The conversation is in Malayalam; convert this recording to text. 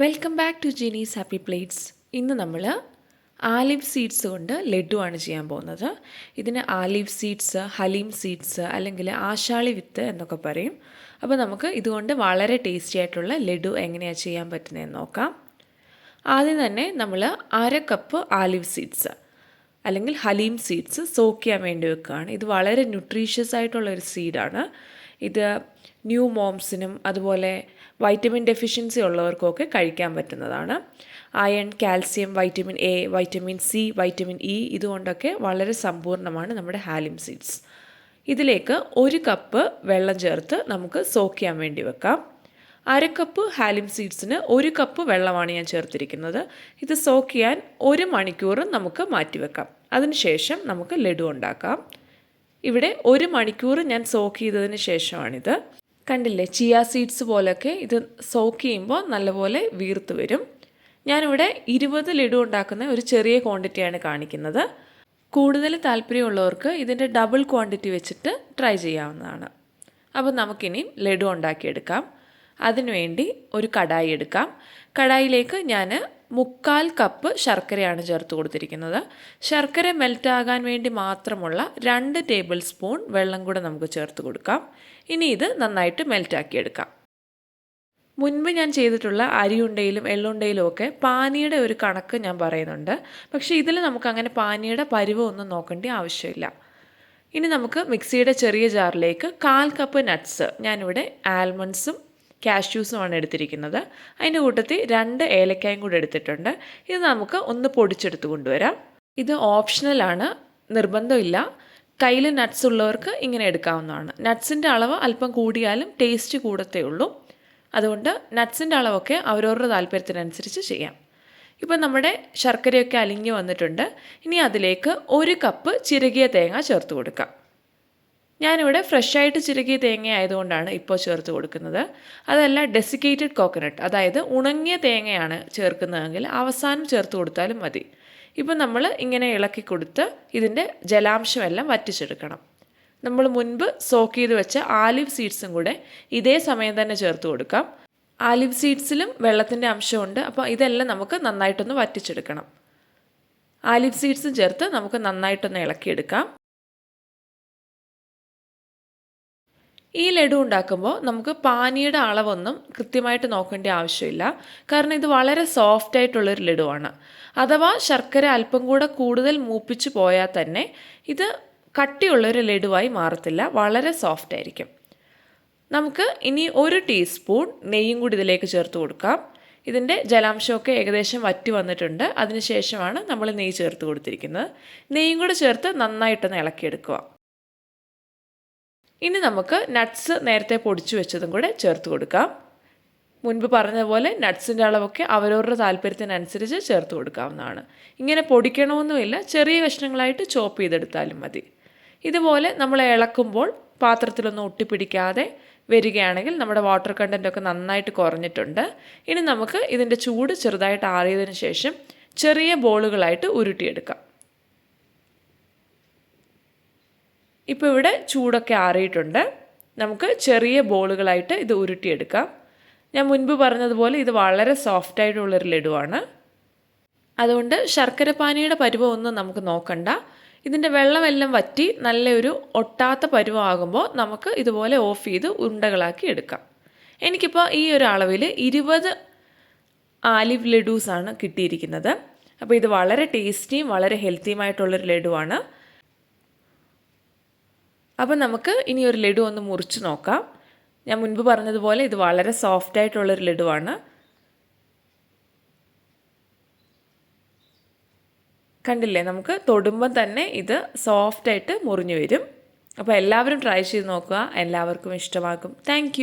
Welcome back to Jini's happy plates. ഇന്ന് നമ്മൾ ആലിവ് സീഡ്സ് കൊണ്ട് ലഡു ആണ് ചെയ്യാൻ പോകുന്നത്. ഇതിന് ആലിവ് സീഡ്സ്, ഹലീം സീഡ്സ് അല്ലെങ്കിൽ ആശാളി വിത്ത് എന്നൊക്കെ പറയും. അപ്പോൾ നമുക്ക് ഇതുകൊണ്ട് വളരെ ടേസ്റ്റി ആയിട്ടുള്ള ലഡു എങ്ങനെയാണ് ചെയ്യാൻ പറ്റുന്നതെന്ന് നോക്കാം. ആദ്യം തന്നെ നമ്മൾ 1/2 കപ്പ് ആലിവ് സീഡ്സ് അല്ലെങ്കിൽ ഹലീം സീഡ്സ് സോക്ക് ചെയ്യാൻ വേണ്ടി വെക്കുകയാണ്. ഇത് വളരെ ന്യൂട്രീഷ്യസ് ആയിട്ടുള്ളൊരു സീഡാണ്. ഇത് ന്യൂ മോംസിനും അതുപോലെ വൈറ്റമിൻ ഡെഫിഷ്യൻസി ഉള്ളവർക്കൊക്കെ കഴിക്കാൻ പറ്റുന്നതാണ്. Iron, calcium, vitamin A, vitamin C, vitamin E ഇതുകൊണ്ടൊക്കെ വളരെ സമ്പൂർണ്ണമാണ് നമ്മുടെ ഹാലിം സീഡ്സ്. ഇതിലേക്ക് 1 കപ്പ് വെള്ളം ചേർത്ത് നമുക്ക് സോക്ക് ചെയ്യാൻ വേണ്ടി വെക്കാം. 1/2 കപ്പ് ഹാലിം സീഡ്സിന് 1 കപ്പ് വെള്ളമാണ് ഞാൻ ചേർത്തിരിക്കുന്നത്. ഇത് സോക്ക് ചെയ്യാൻ 1 മണിക്കൂർ നമുക്ക് മാറ്റിവെക്കാം. അതിനുശേഷം നമുക്ക് ലഡു ഉണ്ടാക്കാം. ഇവിടെ 1 മണിക്കൂർ ഞാൻ സോക്ക് ചെയ്തതിന് ശേഷമാണിത്. കണ്ടില്ലേ, ചിയ സീഡ്സ് പോലൊക്കെ ഇത് സോക്ക് ചെയ്യുമ്പോൾ നല്ലപോലെ വീർത്ത് വരും. ഞാനിവിടെ 20 ലഡു ഉണ്ടാക്കുന്ന ഒരു ചെറിയ ക്വാണ്ടിറ്റിയാണ് കാണിക്കുന്നത്. കൂടുതൽ താല്പര്യമുള്ളവർക്ക് ഇതിൻ്റെ ഡബിൾ ക്വാണ്ടിറ്റി വെച്ചിട്ട് ട്രൈ ചെയ്യാവുന്നതാണ്. അപ്പോൾ നമുക്കിനി ലഡു ഉണ്ടാക്കിയെടുക്കാം. അതിനുവേണ്ടി ഒരു കടായി എടുക്കാം. കടായിലേക്ക് ഞാൻ 3/4 കപ്പ് ശർക്കരയാണ് ചേർത്ത് കൊടുത്തിരിക്കുന്നത്. ശർക്കര മെൽറ്റാകാൻ വേണ്ടി മാത്രമുള്ള 2 ടേബിൾ സ്പൂൺ വെള്ളം കൂടെ നമുക്ക് ചേർത്ത് കൊടുക്കാം. ഇനി ഇത് നന്നായിട്ട് മെൽറ്റാക്കിയെടുക്കാം. മുൻപ് ഞാൻ ചെയ്തിട്ടുള്ള അരിയുണ്ടയിലും എള്ളുണ്ടയിലും ഒക്കെ പാനിയുടെ ഒരു കണക്ക് ഞാൻ പറയുന്നുണ്ട്. പക്ഷേ ഇതിൽ നമുക്കങ്ങനെ പാനിയുടെ പരുവമൊന്നും നോക്കേണ്ട ആവശ്യമില്ല. ഇനി നമുക്ക് മിക്സിയുടെ ചെറിയ ജാറിലേക്ക് 1/4 കപ്പ് നട്ട്സ്, ഞാനിവിടെ ആൽമണ്ട്സും കാഷ്യൂസുമാണ് എടുത്തിരിക്കുന്നത്. അതിൻ്റെ കൂട്ടത്തിൽ 2 ഏലക്കായും കൂടെ എടുത്തിട്ടുണ്ട്. ഇത് നമുക്ക് ഒന്ന് പൊടിച്ചെടുത്ത് കൊണ്ടുവരാം. ഇത് ഓപ്ഷണലാണ്, നിർബന്ധമില്ല. കയ്യിൽ നട്ട്സ് ഉള്ളവർക്ക് ഇങ്ങനെ എടുക്കാവുന്നതാണ്. നട്ട്സിൻ്റെ അളവ് അല്പം കൂടിയാലും ടേസ്റ്റ് കൂടത്തേ ഉള്ളൂ. അതുകൊണ്ട് നട്ട്സിൻ്റെ അളവൊക്കെ അവരവരുടെ താല്പര്യത്തിനനുസരിച്ച് ചെയ്യാം. ഇപ്പം നമ്മുടെ ശർക്കരയൊക്കെ അലിഞ്ഞ് വന്നിട്ടുണ്ട്. ഇനി അതിലേക്ക് 1 കപ്പ് ചിരകിയ തേങ്ങ ചേർത്ത് കൊടുക്കാം. ഞാനിവിടെ ഫ്രഷായിട്ട് ചിരകിയ തേങ്ങ ആയതുകൊണ്ടാണ് ഇപ്പോൾ ചേർത്ത് കൊടുക്കുന്നത്. അതല്ല ഡെസിക്കേറ്റഡ് കോക്കനട്ട്, അതായത് ഉണങ്ങിയ തേങ്ങയാണ് ചേർക്കുന്നതെങ്കിൽ അവസാനം ചേർത്ത് കൊടുത്താലും മതി. ഇപ്പം നമ്മൾ ഇങ്ങനെ ഇളക്കി കൊടുത്ത് ഇതിൻ്റെ ജലാംശമെല്ലാം വറ്റിച്ചെടുക്കണം. നമ്മൾ മുൻപ് സോക്ക് ചെയ്ത് വെച്ച ആലിവ് സീഡ്സും കൂടെ ഇതേ സമയം തന്നെ ചേർത്ത് കൊടുക്കാം. ആലിവ് സീഡ്സിലും വെള്ളത്തിൻ്റെ അംശമുണ്ട്. അപ്പോൾ ഇതെല്ലാം നമുക്ക് നന്നായിട്ടൊന്ന് വറ്റിച്ചെടുക്കണം. ആലിവ് സീഡ്സും ചേർത്ത് നമുക്ക് നന്നായിട്ടൊന്ന് ഇളക്കിയെടുക്കാം. ഈ ലഡു ഉണ്ടാക്കുമ്പോൾ നമുക്ക് പാനിയുടെ അളവൊന്നും കൃത്യമായിട്ട് നോക്കേണ്ട ആവശ്യമില്ല. കാരണം ഇത് വളരെ സോഫ്റ്റ് ആയിട്ടുള്ളൊരു ലഡുവാണ്. അഥവാ ശർക്കര അല്പം കൂടെ കൂടുതൽ മൂപ്പിച്ച് പോയാൽ തന്നെ ഇത് കട്ടിയുള്ളൊരു ലഡുവായി മാറത്തില്ല, വളരെ സോഫ്റ്റ് ആയിരിക്കും. നമുക്ക് ഇനി 1 ടീസ്പൂൺ നെയ്യും കൂടി ഇതിലേക്ക് ചേർത്ത് കൊടുക്കാം. ഇതിൻ്റെ ജലാംശമൊക്കെ ഏകദേശം വറ്റി വന്നിട്ടുണ്ട്. അതിനുശേഷമാണ് നമ്മൾ നെയ്യ് ചേർത്ത് കൊടുത്തിരിക്കുന്നത്. നെയ്യും കൂടെ ചേർത്ത് നന്നായിട്ടൊന്ന് ഇളക്കിയെടുക്കുക. ഇനി നമുക്ക് നട്ട്സ് നേരത്തെ പൊടിച്ചു വെച്ചതും കൂടെ ചേർത്ത് കൊടുക്കാം. മുൻപ് പറഞ്ഞതുപോലെ നട്ട്സിൻ്റെ അളവൊക്കെ അവരവരുടെ താല്പര്യത്തിനനുസരിച്ച് ചേർത്ത് കൊടുക്കാവുന്നതാണ്. ഇങ്ങനെ പൊടിക്കണമെന്നുമില്ല, ചെറിയ കഷ്ണങ്ങളായിട്ട് ചോപ്പ് ചെയ്തെടുത്താലും മതി. ഇതുപോലെ നമ്മൾ ഇളക്കുമ്പോൾ പാത്രത്തിലൊന്നും ഒട്ടിപ്പിടിക്കാതെ വരികയാണെങ്കിൽ നമ്മുടെ വാട്ടർ കണ്ടൻറ്റൊക്കെ നന്നായിട്ട് കുറഞ്ഞിട്ടുണ്ട്. ഇനി നമുക്ക് ഇതിൻ്റെ ചൂട് ചെറുതായിട്ട് ആറിയതിന് ശേഷം ചെറിയ ബോളുകളായിട്ട് ഉരുട്ടിയെടുക്കാം. ഇപ്പോൾ ഇവിടെ ചൂടൊക്കെ ആറിയിട്ടുണ്ട്. നമുക്ക് ചെറിയ ബോളുകളായിട്ട് ഇത് ഉരുട്ടിയെടുക്കാം. ഞാൻ മുൻപ് പറഞ്ഞതുപോലെ ഇത് വളരെ സോഫ്റ്റായിട്ടുള്ളൊരു ലഡുവാണ്. അതുകൊണ്ട് ശർക്കര പാനിയുടെ പരുവമൊന്നും നമുക്ക് നോക്കണ്ട. ഇതിൻ്റെ വെള്ളമെല്ലാം വറ്റി നല്ലൊരു ഒട്ടാത്ത പരുവമാകുമ്പോൾ നമുക്ക് ഇതുപോലെ ഓഫ് ചെയ്ത് ഉരുണ്ടകളാക്കി എടുക്കാം. എനിക്കിപ്പോൾ ഈ ഒരു അളവിൽ 20 ആലിവ് ലഡൂസാണ് കിട്ടിയിരിക്കുന്നത്. അപ്പോൾ ഇത് വളരെ ടേസ്റ്റിയും വളരെ ഹെൽത്തിയുമായിട്ടുള്ളൊരു ലഡുവാണ്. അപ്പം നമുക്ക് ഇനി ഒരു ലഡു ഒന്ന് മുറിച്ച് നോക്കാം. ഞാൻ മുൻപ് പറഞ്ഞതുപോലെ ഇത് വളരെ സോഫ്റ്റ് ആയിട്ടുള്ളൊരു ലഡുവാണ്. കണ്ടില്ലേ, നമുക്ക് തൊടുമ്പം തന്നെ ഇത് സോഫ്റ്റായിട്ട് മുറിഞ്ഞു വരും. അപ്പോൾ എല്ലാവരും ട്രൈ ചെയ്ത് നോക്കുക, എല്ലാവർക്കും ഇഷ്ടമാകും. താങ്ക്